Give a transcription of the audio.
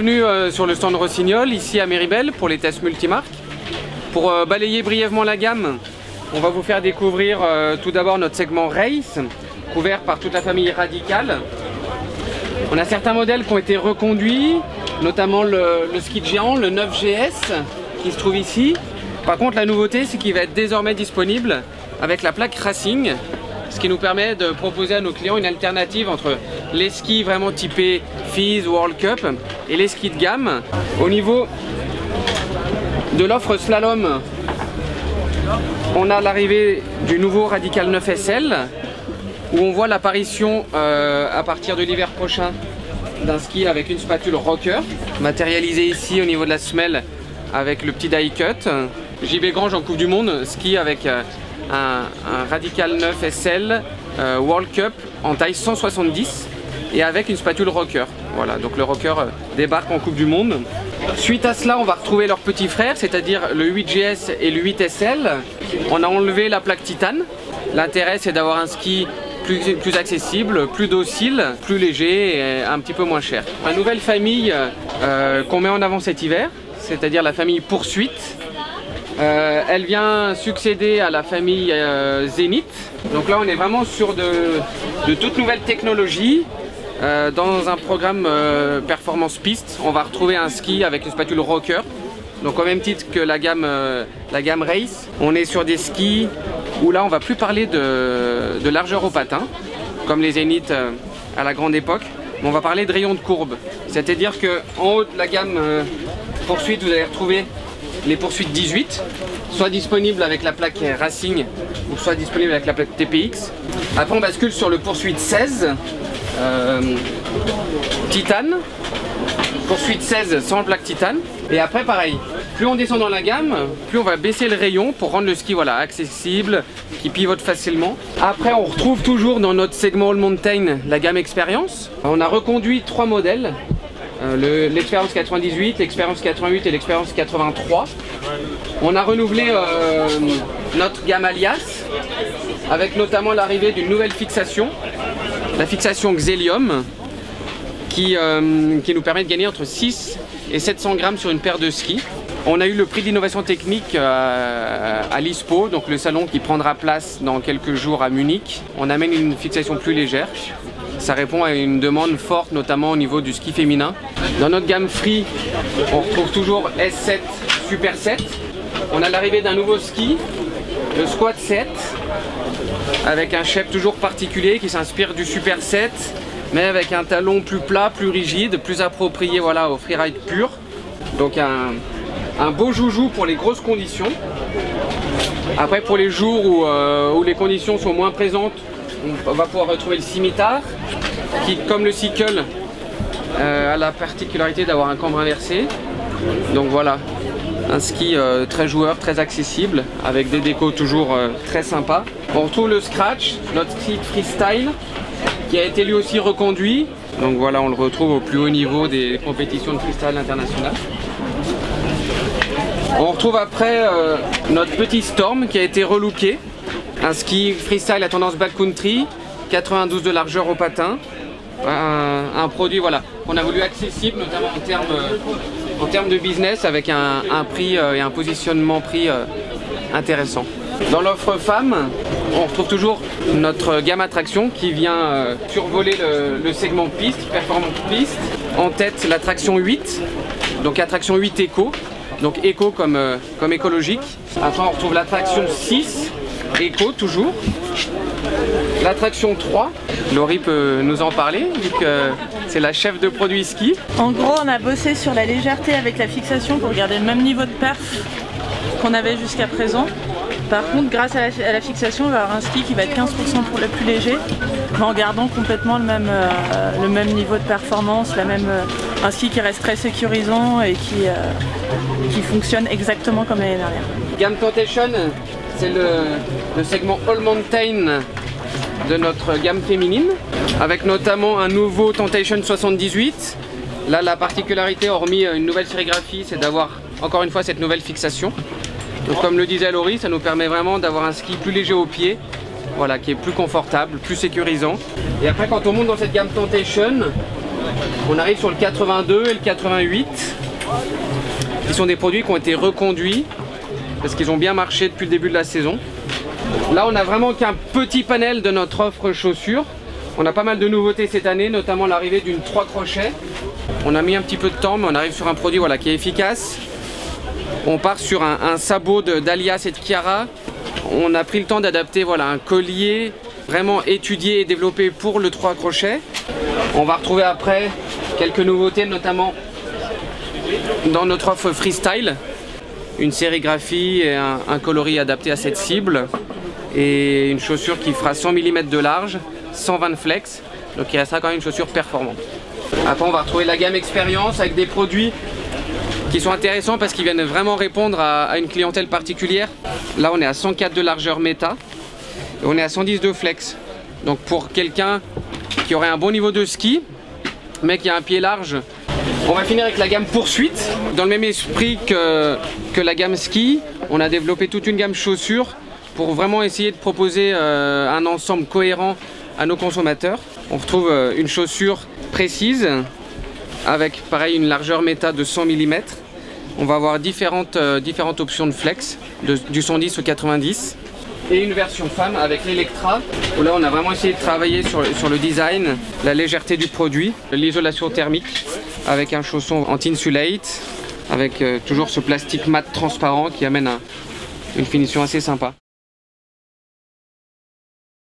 bienvenue sur le stand Rossignol, ici à Méribel, pour les tests multimarques. Pour balayer brièvement la gamme, on va vous faire découvrir tout d'abord notre segment Race, couvert par toute la famille Radical. On a certains modèles qui ont été reconduits, notamment le ski de géant, le 9GS, qui se trouve ici. Par contre, la nouveauté, c'est qu'il va être désormais disponible avec la plaque Racing, ce qui nous permet de proposer à nos clients une alternative entre les skis vraiment typés FIS, World Cup et les skis de gamme. Au niveau de l'offre slalom, on a l'arrivée du nouveau Radical 9 SL, où on voit l'apparition à partir de l'hiver prochain d'un ski avec une spatule rocker, matérialisée ici au niveau de la semelle avec le petit die cut. JB Grange en Coupe du Monde, ski avec un Radical 9 SL World Cup en taille 170 et avec une spatule rocker. Voilà, donc le rocker débarque en Coupe du Monde. Suite à cela, on va retrouver leurs petits frères, c'est-à-dire le 8GS et le 8SL. On a enlevé la plaque titane. L'intérêt, c'est d'avoir un ski plus accessible, plus docile, plus léger et un petit peu moins cher. Une nouvelle famille qu'on met en avant cet hiver, c'est-à-dire la famille Poursuite. Elle vient succéder à la famille Zénith. Donc là on est vraiment sur de toutes nouvelles technologies. Dans un programme performance piste, on va retrouver un ski avec une spatule rocker. Donc au même titre que la gamme Race, on est sur des skis où là on va plus parler de largeur au patin, comme les Zénith à la grande époque, mais on va parler de rayon de courbe. C'est-à-dire qu'en haut de la gamme Poursuite, vous allez retrouver les Poursuites 18, soit disponibles avec la plaque Racing ou soit disponibles avec la plaque TPX. Après on bascule sur le Poursuite 16 Titane, Poursuite 16 sans plaque Titane. Et après pareil, plus on descend dans la gamme, plus on va baisser le rayon pour rendre le ski accessible, qui pivote facilement. Après on retrouve toujours dans notre segment All Mountain la gamme Experience. On a reconduit 3 modèles. L'Experience 98, l'Experience 88 et l'Experience 83. On a renouvelé notre gamme Alias avec notamment l'arrivée d'une nouvelle fixation, la fixation Xelium, qui nous permet de gagner entre 6 et 700 grammes sur une paire de skis. On a eu le prix d'innovation technique à l'ISPO, donc le salon qui prendra place dans quelques jours à Munich. On amène une fixation plus légère. Ça répond à une demande forte, notamment au niveau du ski féminin. Dans notre gamme Free, on retrouve toujours S7 Super 7. On a l'arrivée d'un nouveau ski, le Squat 7, avec un shape toujours particulier qui s'inspire du Super 7, mais avec un talon plus plat, plus rigide, plus approprié au freeride pur. Donc un beau joujou pour les grosses conditions. Après, pour les jours où les conditions sont moins présentes, on va pouvoir retrouver le Scimitar qui, comme le Cycle, a la particularité d'avoir un cambre inversé. Donc voilà, un ski très joueur, très accessible, avec des décos toujours très sympas. On retrouve le Scratch, notre ski freestyle, qui a été lui aussi reconduit. Donc voilà, on le retrouve au plus haut niveau des compétitions de freestyle internationales. On retrouve après notre petit Storm qui a été relooké. Un ski freestyle à tendance backcountry, 92 de largeur au patin. Un produit qu'on a voulu accessible, notamment en termes de business, avec un prix et un positionnement prix intéressant. Dans l'offre femme, on retrouve toujours notre gamme attraction qui vient survoler le segment piste, performance piste. En tête, la traction 8, donc attraction 8 éco, donc éco comme écologique. Après, on retrouve la traction 6, éco toujours. L'attraction 3, Laurie peut nous en parler vu que c'est la chef de produit ski. En gros, on a bossé sur la légèreté avec la fixation pour garder le même niveau de perf qu'on avait jusqu'à présent. Par contre, grâce à la fixation, on va avoir un ski qui va être 15% pour le plus léger, mais en gardant complètement le même niveau de performance, un ski qui reste très sécurisant et qui fonctionne exactement comme l'année dernière. Gamme Temptation, c'est le segment All Mountain de notre gamme féminine, avec notamment un nouveau Temptation 78. Là, la particularité, hormis une nouvelle sérigraphie, c'est d'avoir encore une fois cette nouvelle fixation. Donc comme le disait Laurie, ça nous permet vraiment d'avoir un ski plus léger au pied, qui est plus confortable, plus sécurisant. Et après, quand on monte dans cette gamme Temptation, On arrive sur le 82 et le 88, qui sont des produits qui ont été reconduits parce qu'ils ont bien marché depuis le début de la saison. Là, on n'a vraiment qu'un petit panel de notre offre chaussures. On a pas mal de nouveautés cette année, notamment l'arrivée d'une 3 crochets. On a mis un petit peu de temps, mais on arrive sur un produit voilà, qui est efficace. On part sur un sabot d'Alias et de Chiara. On a pris le temps d'adapter voilà, un collier vraiment étudié et développé pour le 3 crochets. On va retrouver après quelques nouveautés, notamment dans notre offre freestyle. Une sérigraphie et un coloris adapté à cette cible. Et une chaussure qui fera 100 mm de large, 120 de flex. Donc il restera quand même une chaussure performante. Après on va retrouver la gamme Expérience avec des produits qui sont intéressants parce qu'ils viennent vraiment répondre à une clientèle particulière. Là on est à 104 de largeur méta et on est à 110 de flex. Donc pour quelqu'un qui aurait un bon niveau de ski, mais qui a un pied large. On va finir avec la gamme Poursuite. Dans le même esprit que la gamme ski, on a développé toute une gamme chaussures pour vraiment essayer de proposer un ensemble cohérent à nos consommateurs. On retrouve une chaussure précise avec pareil une largeur méta de 100 mm. On va avoir différentes options de flex, du 110 au 90. Et une version femme avec l'Electra, où là on a vraiment essayé de travailler sur le design, la légèreté du produit, l'isolation thermique, avec un chausson anti-insulate, avec toujours ce plastique mat transparent qui amène une finition assez sympa.